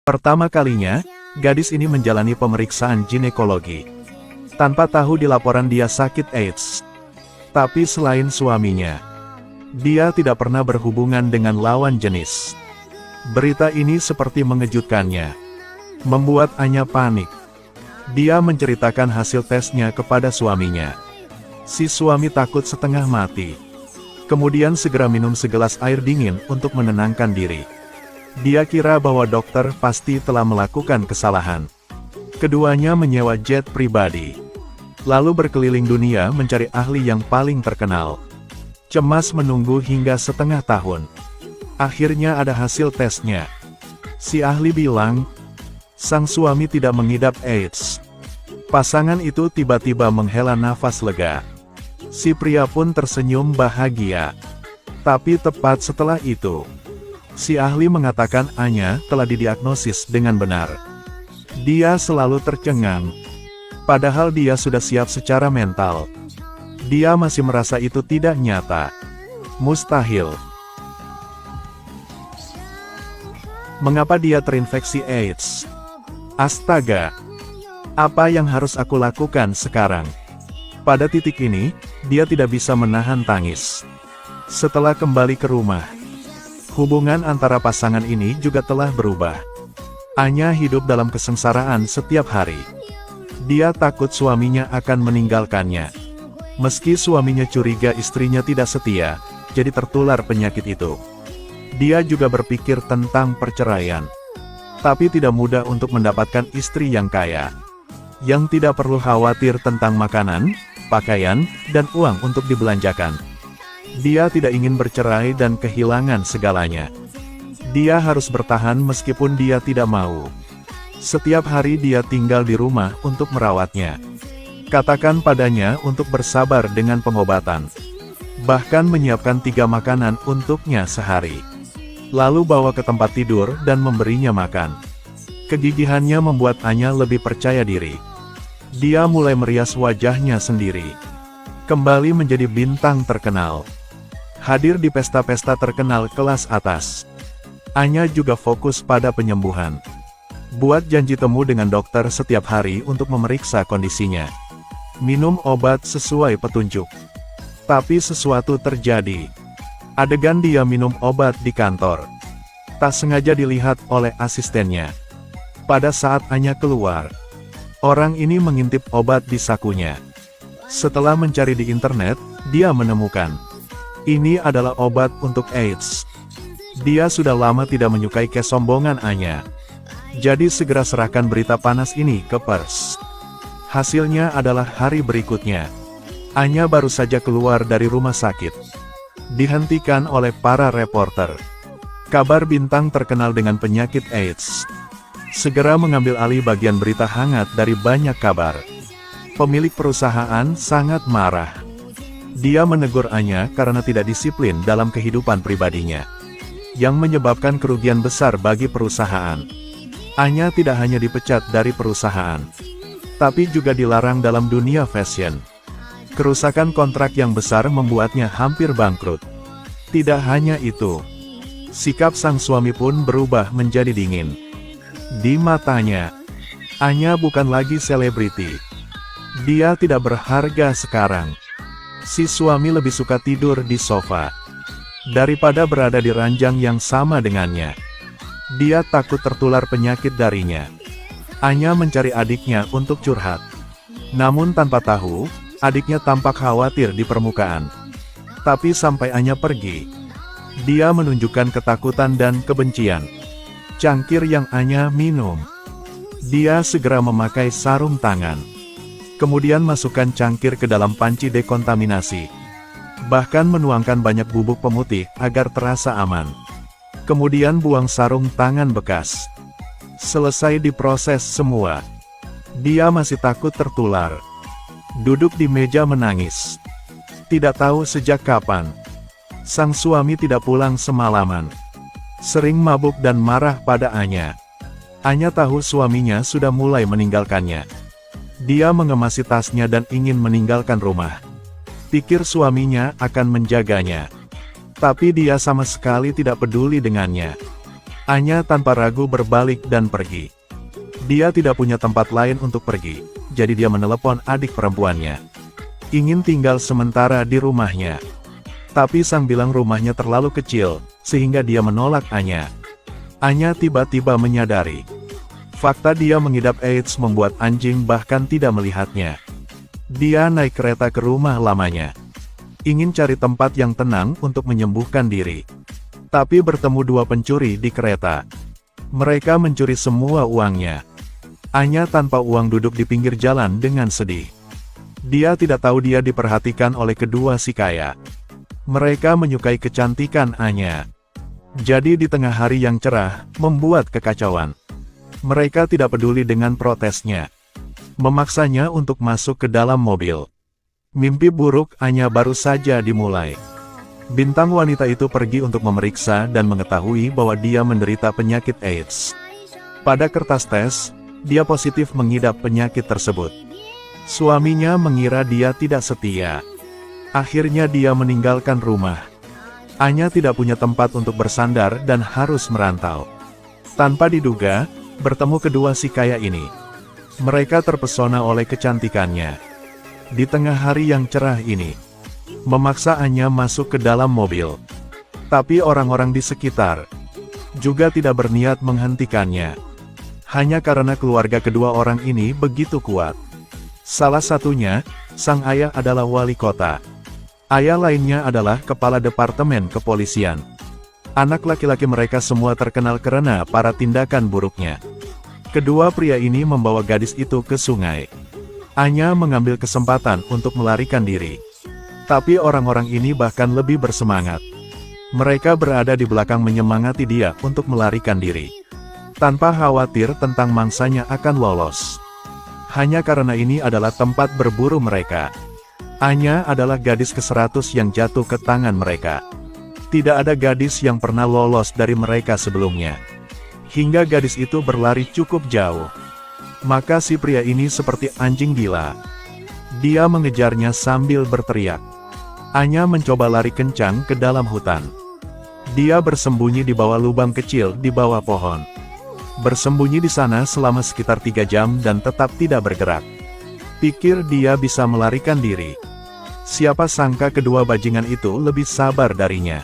Pertama kalinya, gadis ini menjalani pemeriksaan ginekologi. Tanpa tahu di laporan dia sakit AIDS. Tapi selain suaminya, dia tidak pernah berhubungan dengan lawan jenis. Berita ini seperti mengejutkannya. Membuat Anya panik. Dia menceritakan hasil tesnya kepada suaminya. Si suami takut setengah mati. Kemudian segera minum segelas air dingin untuk menenangkan diri. Dia kira bahwa dokter pasti telah melakukan kesalahan. Keduanya menyewa jet pribadi. Lalu berkeliling dunia mencari ahli yang paling terkenal. Cemas menunggu hingga setengah tahun. Akhirnya ada hasil tesnya. Si ahli bilang, sang suami tidak mengidap AIDS. Pasangan itu tiba-tiba menghela nafas lega. Si pria pun tersenyum bahagia. Tapi tepat setelah itu, si ahli mengatakan Anya telah didiagnosis dengan benar. Dia selalu tercengang. Padahal dia sudah siap secara mental. Dia masih merasa itu tidak nyata. Mustahil. Mengapa dia terinfeksi AIDS? Astaga! Apa yang harus aku lakukan sekarang? Pada titik ini, dia tidak bisa menahan tangis. Setelah kembali ke rumah, hubungan antara pasangan ini juga telah berubah. Anya hidup dalam kesengsaraan setiap hari. Dia takut suaminya akan meninggalkannya. Meski suaminya curiga istrinya tidak setia, jadi tertular penyakit itu. Dia juga berpikir tentang perceraian. Tapi tidak mudah untuk mendapatkan istri yang kaya. Yang tidak perlu khawatir tentang makanan, pakaian, dan uang untuk dibelanjakan. Dia tidak ingin bercerai dan kehilangan segalanya. Dia harus bertahan meskipun dia tidak mau. Setiap hari dia tinggal di rumah untuk merawatnya. Katakan padanya untuk bersabar dengan pengobatan. Bahkan menyiapkan 3 makanan untuknya sehari. Lalu bawa ke tempat tidur dan memberinya makan. Kegigihannya membuat Anya lebih percaya diri. Dia mulai merias wajahnya sendiri. Kembali menjadi bintang terkenal. Hadir di pesta-pesta terkenal kelas atas. Anya juga fokus pada penyembuhan. Buat janji temu dengan dokter setiap hari untuk memeriksa kondisinya. Minum obat sesuai petunjuk. Tapi sesuatu terjadi. Adegan dia minum obat di kantor. Tak sengaja dilihat oleh asistennya. Pada saat Anya keluar, orang ini mengintip obat di sakunya. Setelah mencari di internet, dia menemukan. Ini adalah obat untuk AIDS. Dia sudah lama tidak menyukai kesombongan Anya. Jadi segera serahkan berita panas ini ke pers. Hasilnya adalah hari berikutnya. Anya baru saja keluar dari rumah sakit. Dihentikan oleh para reporter. Kabar bintang terkenal dengan penyakit AIDS. Segera mengambil alih bagian berita hangat dari banyak kabar. Pemilik perusahaan sangat marah. Dia menegur Anya karena tidak disiplin dalam kehidupan pribadinya. Yang menyebabkan kerugian besar bagi perusahaan. Anya tidak hanya dipecat dari perusahaan, tapi juga dilarang dalam dunia fashion. Kerusakan kontrak yang besar membuatnya hampir bangkrut. Tidak hanya itu, sikap sang suami pun berubah menjadi dingin. Di matanya, Anya bukan lagi selebriti. Dia tidak berharga sekarang. Si suami lebih suka tidur di sofa daripada berada di ranjang yang sama dengannya. Dia takut tertular penyakit darinya. Anya mencari adiknya untuk curhat. Namun tanpa tahu, adiknya tampak khawatir di permukaan. Tapi sampai Anya pergi, dia menunjukkan ketakutan dan kebencian. Cangkir yang Anya minum. Dia segera memakai sarung tangan. Kemudian masukkan cangkir ke dalam panci dekontaminasi. Bahkan menuangkan banyak bubuk pemutih agar terasa aman. Kemudian buang sarung tangan bekas. Selesai diproses semua. Dia masih takut tertular. Duduk di meja menangis. Tidak tahu sejak kapan. Sang suami tidak pulang semalaman. Sering mabuk dan marah pada Anya. Anya tahu suaminya sudah mulai meninggalkannya. Dia mengemasi tasnya dan ingin meninggalkan rumah. Pikir suaminya akan menjaganya. Tapi dia sama sekali tidak peduli dengannya. Anya tanpa ragu berbalik dan pergi. Dia tidak punya tempat lain untuk pergi, jadi dia menelepon adik perempuannya. Ingin tinggal sementara di rumahnya. Tapi sang bilang rumahnya terlalu kecil, sehingga dia menolak Anya. Anya tiba-tiba menyadari. Fakta dia mengidap AIDS membuat anjing bahkan tidak melihatnya. Dia naik kereta ke rumah lamanya. Ingin cari tempat yang tenang untuk menyembuhkan diri. Tapi bertemu dua pencuri di kereta. Mereka mencuri semua uangnya. Anya tanpa uang duduk di pinggir jalan dengan sedih. Dia tidak tahu dia diperhatikan oleh kedua si kaya. Mereka menyukai kecantikan Anya. Jadi di tengah hari yang cerah, membuat kekacauan. Mereka tidak peduli dengan protesnya. Memaksanya untuk masuk ke dalam mobil. Mimpi buruk Anya baru saja dimulai. Bintang wanita itu pergi untuk memeriksa dan mengetahui bahwa dia menderita penyakit AIDS. Pada kertas tes, dia positif mengidap penyakit tersebut. Suaminya mengira dia tidak setia. Akhirnya dia meninggalkan rumah. Anya tidak punya tempat untuk bersandar dan harus merantau. Tanpa diduga, bertemu kedua si kaya ini. Mereka terpesona oleh kecantikannya. Di tengah hari yang cerah ini, memaksa Anya masuk ke dalam mobil. Tapi orang-orang di sekitar juga tidak berniat menghentikannya. Hanya karena keluarga kedua orang ini begitu kuat. Salah satunya, sang ayah adalah wali kota. Ayah lainnya adalah kepala departemen kepolisian. Anak laki-laki mereka semua terkenal karena para tindakan buruknya. Kedua pria ini membawa gadis itu ke sungai. Anya mengambil kesempatan untuk melarikan diri. Tapi orang-orang ini bahkan lebih bersemangat. Mereka berada di belakang menyemangati dia untuk melarikan diri. Tanpa khawatir tentang mangsanya akan lolos. Hanya karena ini adalah tempat berburu mereka. Anya adalah gadis ke-100 yang jatuh ke tangan mereka. Tidak ada gadis yang pernah lolos dari mereka sebelumnya. Hingga gadis itu berlari cukup jauh. Maka si pria ini seperti anjing gila. Dia mengejarnya sambil berteriak. Anya mencoba lari kencang ke dalam hutan. Dia bersembunyi di bawah lubang kecil di bawah pohon. Bersembunyi di sana selama sekitar 3 jam dan tetap tidak bergerak. Pikir dia bisa melarikan diri. Siapa sangka kedua bajingan itu lebih sabar darinya.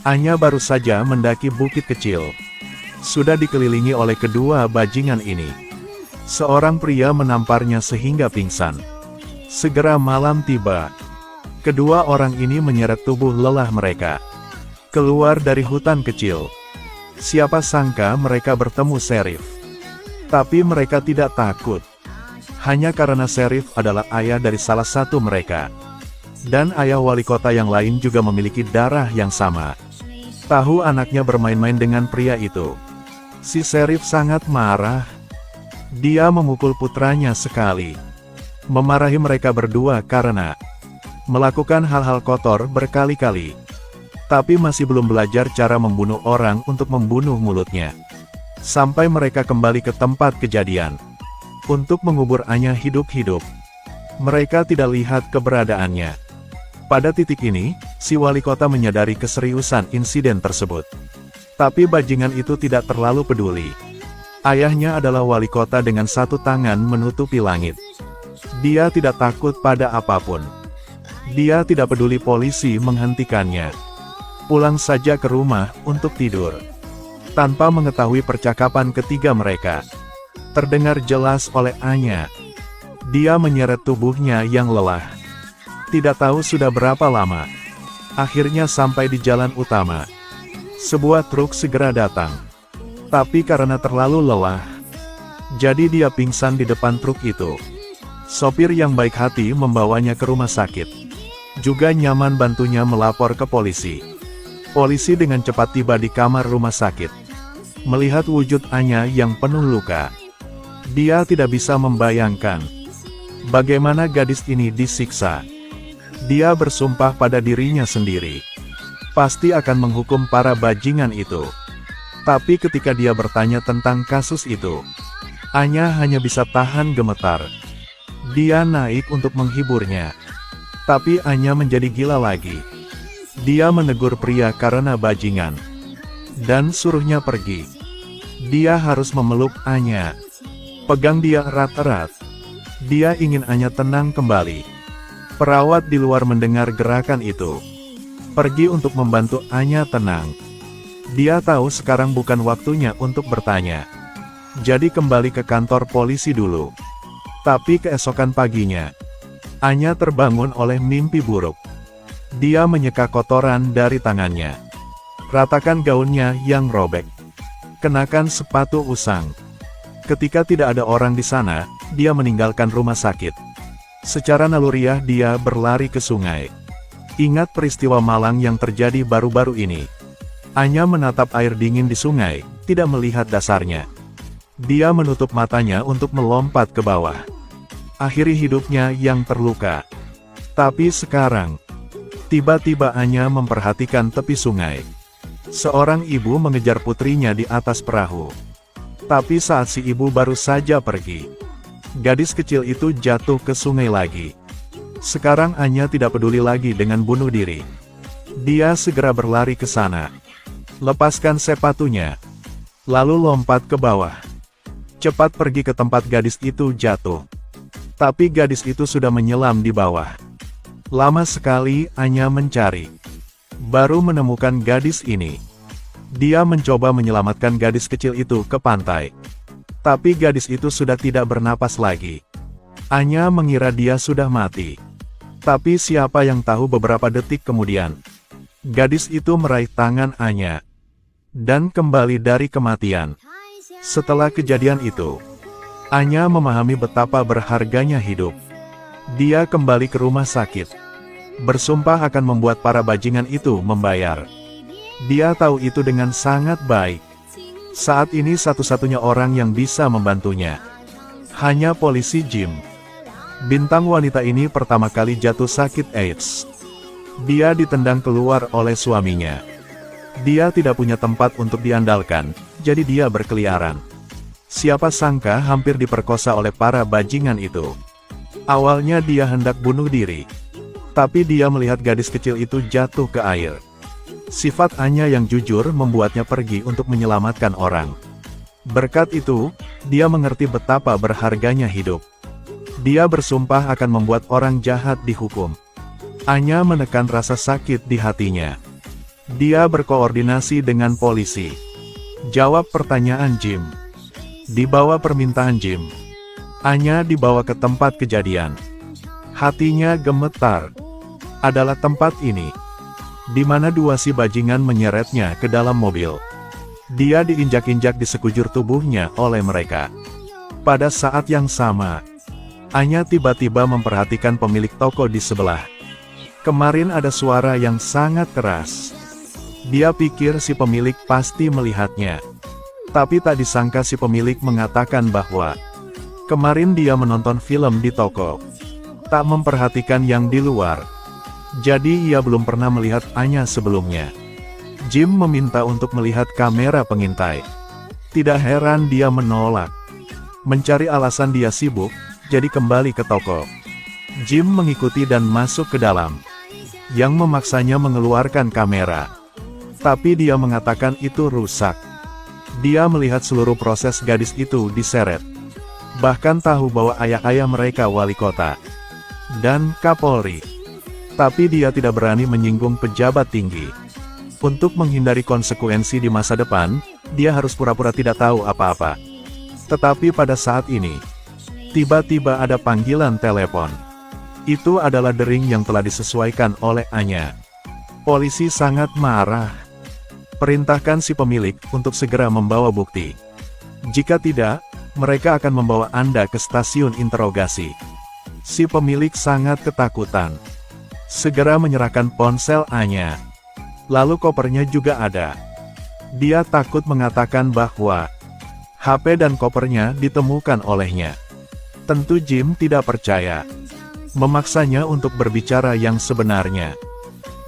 Anya baru saja mendaki bukit kecil. Sudah dikelilingi oleh kedua bajingan ini. Seorang pria menamparnya sehingga pingsan. Segera malam tiba. Kedua orang ini menyeret tubuh lelah mereka. Keluar dari hutan kecil. Siapa sangka mereka bertemu Sheriff. Tapi mereka tidak takut. Hanya karena Sheriff adalah ayah dari salah satu mereka. Dan ayah wali kota yang lain juga memiliki darah yang sama. Tahu anaknya bermain-main dengan pria itu. Si Sheriff sangat marah. Dia memukul putranya sekali. Memarahi mereka berdua karena melakukan hal-hal kotor berkali-kali. Tapi masih belum belajar cara membunuh orang untuk membunuh mulutnya. Sampai mereka kembali ke tempat kejadian. Untuk mengubur Anya hidup-hidup. Mereka tidak lihat keberadaannya. Pada titik ini, si wali kota menyadari keseriusan insiden tersebut. Tapi bajingan itu tidak terlalu peduli. Ayahnya adalah wali kota dengan satu tangan menutupi langit. Dia tidak takut pada apapun. Dia tidak peduli polisi menghentikannya. Pulang saja ke rumah untuk tidur. Tanpa mengetahui percakapan ketiga mereka. Terdengar jelas oleh Anya. Dia menyeret tubuhnya yang lelah. Tidak tahu sudah berapa lama. Akhirnya sampai di jalan utama. Sebuah truk segera datang. Tapi karena terlalu lelah, jadi dia pingsan di depan truk itu. Sopir yang baik hati membawanya ke rumah sakit. Juga nyaman bantunya melapor ke polisi. Polisi dengan cepat tiba di kamar rumah sakit. Melihat wujud Anya yang penuh luka. Dia tidak bisa membayangkan bagaimana gadis ini disiksa. Dia bersumpah pada dirinya sendiri. Pasti akan menghukum para bajingan itu. Tapi ketika dia bertanya tentang kasus itu, Anya hanya bisa tahan gemetar. Dia naik untuk menghiburnya. Tapi Anya menjadi gila lagi. Dia menegur pria karena bajingan. dan suruhnya pergi. Dia harus memeluk Anya. Pegang dia erat-erat. Dia ingin Anya tenang kembali. Perawat di luar mendengar gerakan itu. Pergi untuk membantu Anya tenang. Dia tahu sekarang bukan waktunya untuk bertanya. Jadi kembali ke kantor polisi dulu. Tapi keesokan paginya, Anya terbangun oleh mimpi buruk. Dia menyeka kotoran dari tangannya. Ratakan gaunnya yang robek. Kenakan sepatu usang. Ketika tidak ada orang di sana, dia meninggalkan rumah sakit. Secara naluriah dia berlari ke sungai. Ingat peristiwa malang yang terjadi baru-baru ini. Anya menatap air dingin di sungai, tidak melihat dasarnya. Dia menutup matanya untuk melompat ke bawah. Akhiri hidupnya yang terluka. Tapi sekarang, tiba-tiba Anya memperhatikan tepi sungai. Seorang ibu mengejar putrinya di atas perahu. Tapi saat si ibu baru saja pergi, gadis kecil itu jatuh ke sungai lagi. Sekarang Anya tidak peduli lagi dengan bunuh diri. Dia segera berlari ke sana. Lepaskan sepatunya. Lalu lompat ke bawah. Cepat pergi ke tempat gadis itu jatuh. Tapi gadis itu sudah menyelam di bawah. Lama sekali Anya mencari. Baru menemukan gadis ini. Dia mencoba menyelamatkan gadis kecil itu ke pantai. Tapi gadis itu sudah tidak bernapas lagi. Anya mengira dia sudah mati. Tapi siapa yang tahu beberapa detik kemudian, gadis itu meraih tangan Anya. Dan kembali dari kematian. Setelah kejadian itu, Anya memahami betapa berharganya hidup. Dia kembali ke rumah sakit. Bersumpah akan membuat para bajingan itu membayar. Dia tahu itu dengan sangat baik. Saat ini satu-satunya orang yang bisa membantunya hanya polisi Jim. Bintang wanita ini pertama kali jatuh sakit AIDS. Dia ditendang keluar oleh suaminya. Dia tidak punya tempat untuk diandalkan, jadi dia berkeliaran. Siapa sangka hampir diperkosa oleh para bajingan itu. Awalnya dia hendak bunuh diri. Tapi dia melihat gadis kecil itu jatuh ke air. Sifat Anya yang jujur membuatnya pergi untuk menyelamatkan orang. Berkat itu, dia mengerti betapa berharganya hidup. Dia bersumpah akan membuat orang jahat dihukum. Anya menekan rasa sakit di hatinya. Dia berkoordinasi dengan polisi. Jawab pertanyaan Jim. Di bawah permintaan Jim, Anya dibawa ke tempat kejadian. Hatinya gemetar. Adalah tempat ini, di mana dua si bajingan menyeretnya ke dalam mobil. Dia diinjak-injak di sekujur tubuhnya oleh mereka. Pada saat yang sama, Anya tiba-tiba memperhatikan pemilik toko di sebelah. Kemarin ada suara yang sangat keras. Dia pikir si pemilik pasti melihatnya. Tapi tak disangka si pemilik mengatakan bahwa kemarin dia menonton film di toko. Tak memperhatikan yang di luar. Jadi ia belum pernah melihat Anya sebelumnya. Jim meminta untuk melihat kamera pengintai. Tidak heran dia menolak. Mencari alasan dia sibuk, jadi kembali ke toko. Jim mengikuti dan masuk ke dalam. Yang memaksanya mengeluarkan kamera. Tapi dia mengatakan itu rusak. Dia melihat seluruh proses gadis itu diseret. Bahkan tahu bahwa ayah-ayah mereka wali kota dan Kapolri. Tapi dia tidak berani menyinggung pejabat tinggi. Untuk menghindari konsekuensi di masa depan, dia harus pura-pura tidak tahu apa-apa. Tetapi pada saat ini, tiba-tiba ada panggilan telepon. Itu adalah dering yang telah disesuaikan oleh Anya. Polisi sangat marah. Perintahkan si pemilik untuk segera membawa bukti. Jika tidak, mereka akan membawa Anda ke stasiun interogasi. Si pemilik sangat ketakutan. Segera menyerahkan ponsel Anya. Lalu kopernya juga ada. Dia takut mengatakan bahwa HP dan kopernya ditemukan olehnya. Tentu Jim tidak percaya. Memaksanya untuk berbicara yang sebenarnya.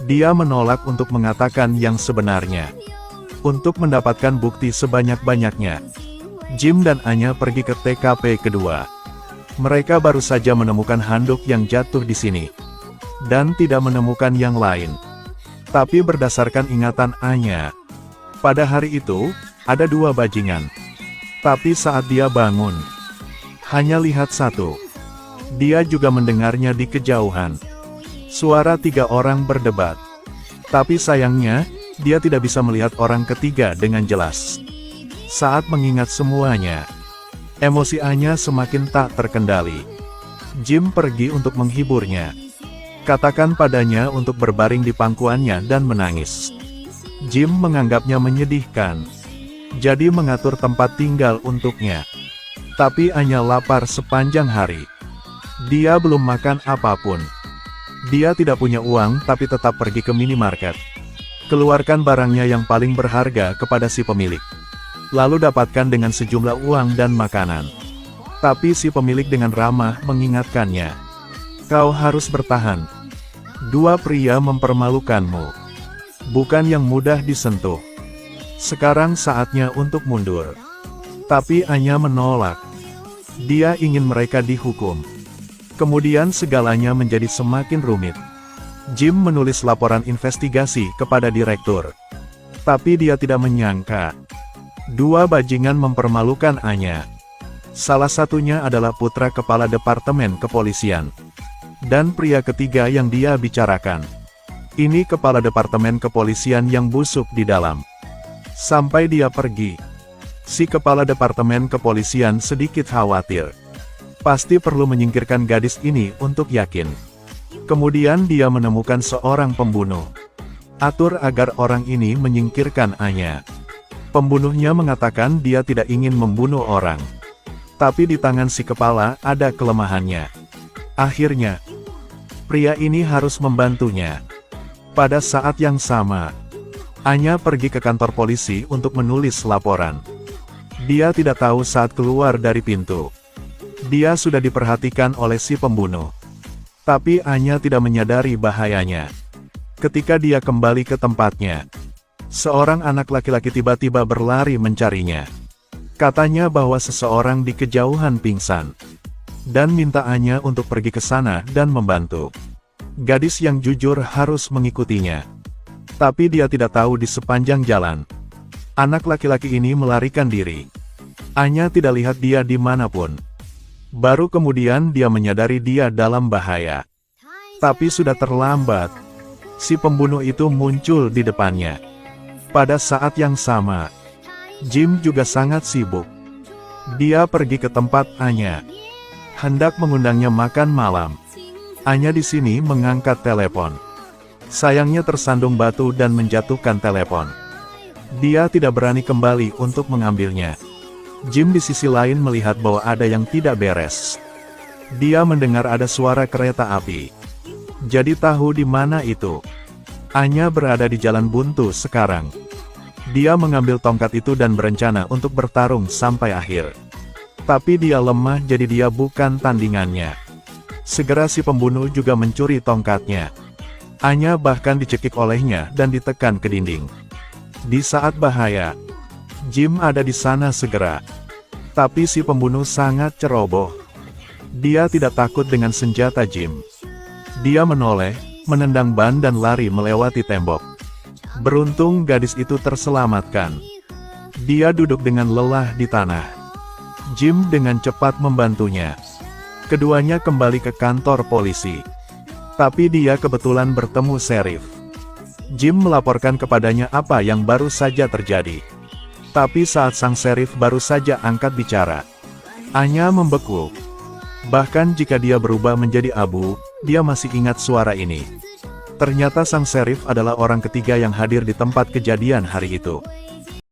Dia menolak untuk mengatakan yang sebenarnya. Untuk mendapatkan bukti sebanyak-banyaknya, Jim dan Anya pergi ke TKP kedua. Mereka baru saja menemukan handuk yang jatuh di sini. Dan tidak menemukan yang lain. Tapi berdasarkan ingatan Anya, Pada hari itu, ada 2 bajingan. Tapi saat dia bangun, hanya lihat satu. Dia juga mendengarnya di kejauhan. Suara 3 orang berdebat. Tapi sayangnya, dia tidak bisa melihat orang ketiga dengan jelas. Saat mengingat semuanya, emosi Anya semakin tak terkendali. Jim pergi untuk menghiburnya. Katakan padanya untuk berbaring di pangkuannya dan menangis. Jim menganggapnya menyedihkan. Jadi mengatur tempat tinggal untuknya. Tapi Anya lapar sepanjang hari. Dia belum makan apapun. Dia tidak punya uang tapi tetap pergi ke minimarket. Keluarkan barangnya yang paling berharga kepada si pemilik. Lalu dapatkan dengan sejumlah uang dan makanan. Tapi si pemilik dengan ramah mengingatkannya. Kau harus bertahan. 2 pria mempermalukanmu. Bukan yang mudah disentuh. Sekarang saatnya untuk mundur. Tapi Anya menolak. Dia ingin mereka dihukum. Kemudian segalanya menjadi semakin rumit. Jim menulis laporan investigasi kepada direktur. Tapi dia tidak menyangka. 2 bajingan mempermalukan Anya. Salah satunya adalah putra kepala departemen kepolisian. Dan pria ketiga yang dia bicarakan. Ini kepala departemen kepolisian yang busuk di dalam. Sampai dia pergi, si kepala departemen kepolisian sedikit khawatir. Pasti perlu menyingkirkan gadis ini untuk yakin. Kemudian dia menemukan seorang pembunuh. Atur agar orang ini menyingkirkan Anya. Pembunuhnya mengatakan dia tidak ingin membunuh orang. Tapi di tangan si kepala ada kelemahannya. Akhirnya, pria ini harus membantunya. Pada saat yang sama, Anya pergi ke kantor polisi untuk menulis laporan. Dia tidak tahu saat keluar dari pintu. Dia sudah diperhatikan oleh si pembunuh. Tapi Anya tidak menyadari bahayanya. Ketika dia kembali ke tempatnya, seorang anak laki-laki tiba-tiba berlari mencarinya. Katanya bahwa seseorang di kejauhan pingsan. Dan minta Anya untuk pergi ke sana dan membantu. Gadis yang jujur harus mengikutinya. Tapi dia tidak tahu di sepanjang jalan, anak laki-laki ini melarikan diri. Anya tidak lihat dia dimanapun. Baru kemudian dia menyadari dia dalam bahaya. Tapi sudah terlambat. Si pembunuh itu muncul di depannya. Pada saat yang sama, Jim juga sangat sibuk. Dia pergi ke tempat Anya. Hendak mengundangnya makan malam. Anya di sini mengangkat telepon. Sayangnya tersandung batu dan menjatuhkan telepon. Dia tidak berani kembali untuk mengambilnya. Jim di sisi lain melihat bahwa ada yang tidak beres. Dia mendengar ada suara kereta api. Jadi tahu di mana itu. Anya berada di jalan buntu sekarang. Dia mengambil tongkat itu dan berencana untuk bertarung sampai akhir. Tapi dia lemah jadi dia bukan tandingannya. Segera si pembunuh juga mencuri tongkatnya. Anya bahkan dicekik olehnya dan ditekan ke dinding. Di saat bahaya, Jim ada di sana segera. Tapi si pembunuh sangat ceroboh. Dia tidak takut dengan senjata Jim. Dia menoleh, menendang ban dan lari melewati tembok. Beruntung gadis itu terselamatkan. Dia duduk dengan lelah di tanah. Jim dengan cepat membantunya. Keduanya kembali ke kantor polisi. Tapi dia kebetulan bertemu Sheriff. Jim melaporkan kepadanya apa yang baru saja terjadi. Tapi saat sang Sheriff baru saja angkat bicara, Anya membeku. Bahkan jika dia berubah menjadi abu, dia masih ingat suara ini. Ternyata sang Sheriff adalah orang ketiga yang hadir di tempat kejadian hari itu.